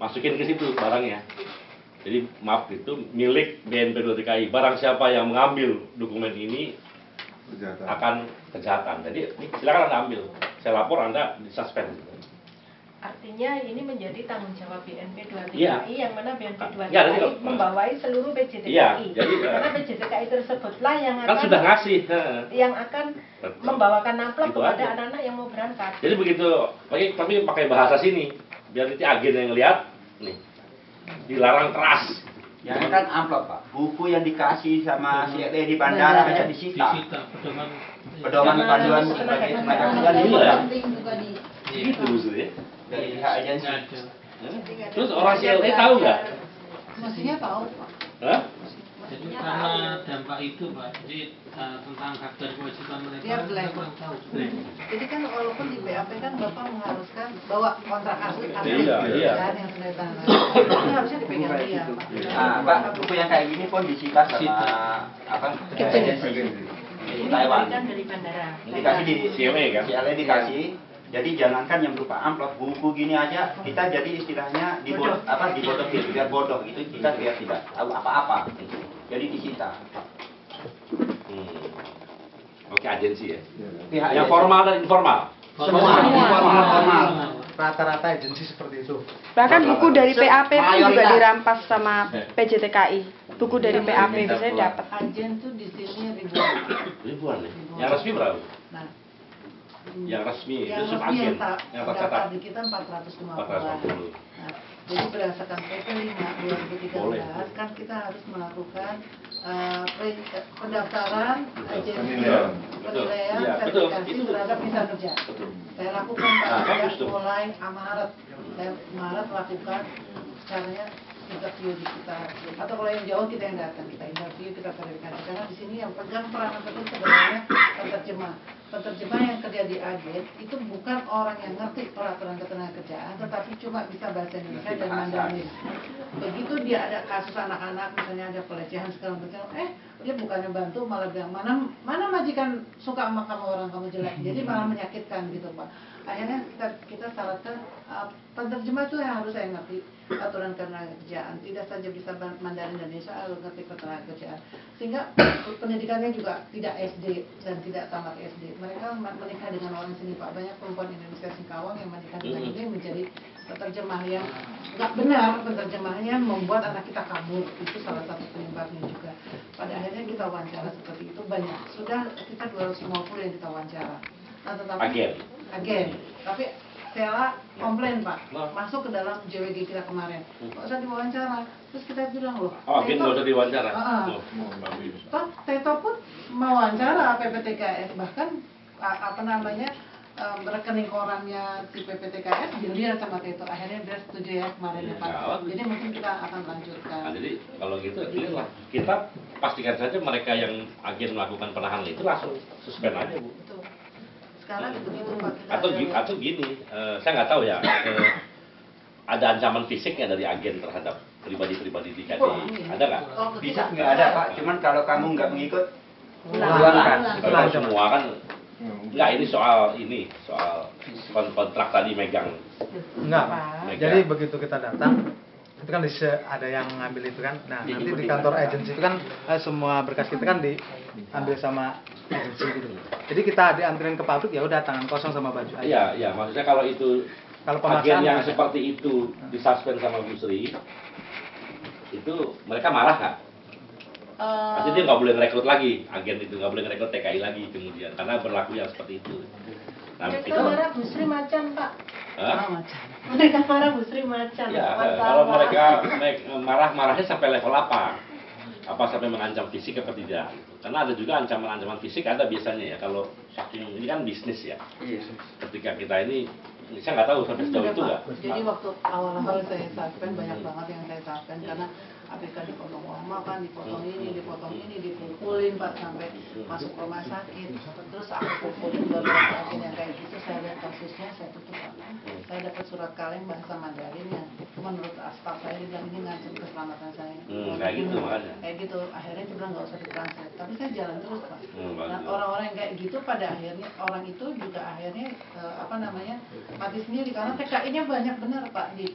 masukin ke situ barangnya. Jadi maaf itu milik BNP 2 TKI. Barang siapa yang mengambil dokumen ini akan kejahatan. Jadi silakan Anda ambil. Saya lapor Anda disuspend. Artinya ini menjadi tanggung jawab BNP 2 TKI Iya. yang mana BNP 2 Iya, TKI membawai seluruh PJTKI. Iya, jadi, karena PJTKI tersebutlah yang kan akan sudah ngasih. yang akan Betul. membawakan amplop Itu kepada aja. anak-anak yang mau berangkat. Jadi begitu, tapi pakai bahasa sini, biar nanti agen yang lihat, nih, dilarang keras. Yang kan amplop Pak, buku yang dikasih sama si Ede di bandara aja disita. Pedoman panduan sebagai tenaga kerja disita. Gitu maksudnya. Dari pihak agensi. Terus orang CLE tahu nggak? Mestinya tahu Pak. Hah? Jadi karena dampak itu Pak, jadi tentang hak dan kewajiban mereka Dia blank. kurang tahu. Jadi kan walaupun di BAP kan Bapak mengharuskan bawa kontrak asli Iya. kan yang sudah ditandatangani. Itu harusnya dipegang dia Pak. Nah, Pak, buku yang kayak gini pun disita sama apa? Agensi di Taiwan. Diberikan dari bandara. Dikasih di CME kan? CLE dikasih. Jadi jangankan yang berupa amplop, buku gini aja kita jadi istilahnya dibodohin, biar bodoh gitu kita biar tidak tahu apa-apa. Jadi disita. Oke, agensi ya. Pihak Yang agensi. formal dan informal. Semua formal. Rata-rata agensi seperti itu. Bahkan buku dari PAP pun juga Mayoritas. dirampas sama PJTKI. Buku dari PAP biasanya dapat. Agen tuh di sini ribuan. Ribuan ya. Yang resmi berapa? Nah, Yang resmi itu yang resmi subagen. yang Yang daftar tercatat. di kita 450. 450. Nah, jadi berdasarkan PP 5 Boleh. 2013 kan kita harus melakukan pendaftaran agensi Penilaian. Betul. penilaian Iya, betul. sertifikasi Itu. terhadap mitra kerja. Betul. Saya lakukan Pak Nah, bagus sejak tuh. mulai Maret. Saya Maret lakukan caranya interview di kita, atau kalau yang jauh kita yang datang, kita interview, kita verifikasi. Karena di sini yang pegang peranan penting sebenarnya penerjemah. Penerjemah yang kerja di agen itu bukan orang yang ngerti peraturan ketenagakerjaan, tetapi cuma bisa bahasa Indonesia dan Mandarin. Begitu dia ada kasus anak-anak, misalnya ada pelecehan segala macam, dia bukannya bantu malah bilang mana majikan suka sama kamu, orang kamu jelek, jadi malah menyakitkan gitu Pak. Akhirnya kita syaratkan penerjemah itu yang harus saya ngerti aturan ketenagakerjaan, tidak saja bisa Mandarin Indonesia, harus ngerti ketenagakerjaan, sehingga pendidikannya juga tidak SD dan tidak tamat SD. Mereka menikah dengan orang sini Pak, banyak perempuan Indonesia Singkawang yang menikah dengan ini menjadi penerjemah yang nggak benar, penerjemahnya membuat anak kita kabur, itu salah satu penyebabnya juga. Pada akhirnya kita wawancara seperti itu banyak, sudah kita 250 yang kita wawancara. Nah, tetapi agen, tapi Stella komplain Pak, masuk ke dalam JWG kita kemarin, nggak usah diwawancara. Terus kita bilang loh, Oh, agen nggak usah diwawancara. Toh Teto pun mewawancara PPTKS, bahkan rekening korannya si PPTKS dilihat sama Teto. Akhirnya dia setuju ya kemarin ya Pak. Jadi mungkin kita akan lanjutkan. Nah, jadi kalau gitu clear lah. Kita pastikan saja mereka yang agen melakukan penahanan itu langsung suspend aja Bu. Betul. Sekarang begitu Pak. Kita Atau gini, saya nggak tahu ya. Ada ancaman fisiknya dari agen terhadap pribadi-pribadi di KDI. Ada nggak? Bisa nggak ada Pak, cuman kalau kamu nggak mengikut, Pulang. Kalau semua kan nggak, ini soal kontrak tadi megang. Enggak. Pak. Jadi begitu kita datang, itu kan ada yang ngambil itu kan. Nah, nanti di kantor agensi itu kan semua berkas kita kan diambil sama agensi gitu. Jadi kita dianterin ke pabrik, ya udah tangan kosong sama baju aja. Iya, maksudnya kalau itu Kalau agen pemaksaan yang nggak ada. seperti itu disuspend sama Bu Sri, itu mereka marah nggak? Pasti dia nggak boleh ngerekrut lagi, agen itu nggak boleh ngerekrut TKI lagi kemudian, karena berlaku yang seperti itu. Nah, Mereka kita, marah Bu Sri macan Pak. Hah? Mereka marah Bu Sri macan. Ya, Masalah. kalau mereka marahnya sampai level apa? Apa sampai mengancam fisik atau tidak? Karena ada juga ancaman-ancaman fisik, ada biasanya ya. Kalau saking ini kan bisnis ya. Ketika kita ini saya nggak tahu sampai sejauh itu nggak. Jadi waktu awal-awal saya suspend banyak banget yang saya suspend karena ABK dipotong lama kan, dipotong ini, dipukulin Pak sampai masuk rumah sakit. Terus aku pukulin beberapa agen yang kayak gitu, saya lihat kasusnya, saya tutup Pak. Saya dapat surat kaleng bahasa Mandarin yang menurut staf saya dia bilang ini ngancam keselamatan saya. Kayak gitu makanya. Kayak gitu, akhirnya dia bilang nggak usah ditranslate. Tapi saya jalan terus Pak. Bagus. Nah, orang-orang yang kayak gitu pada akhirnya orang itu juga akhirnya mati sendiri karena TKI-nya banyak benar Pak di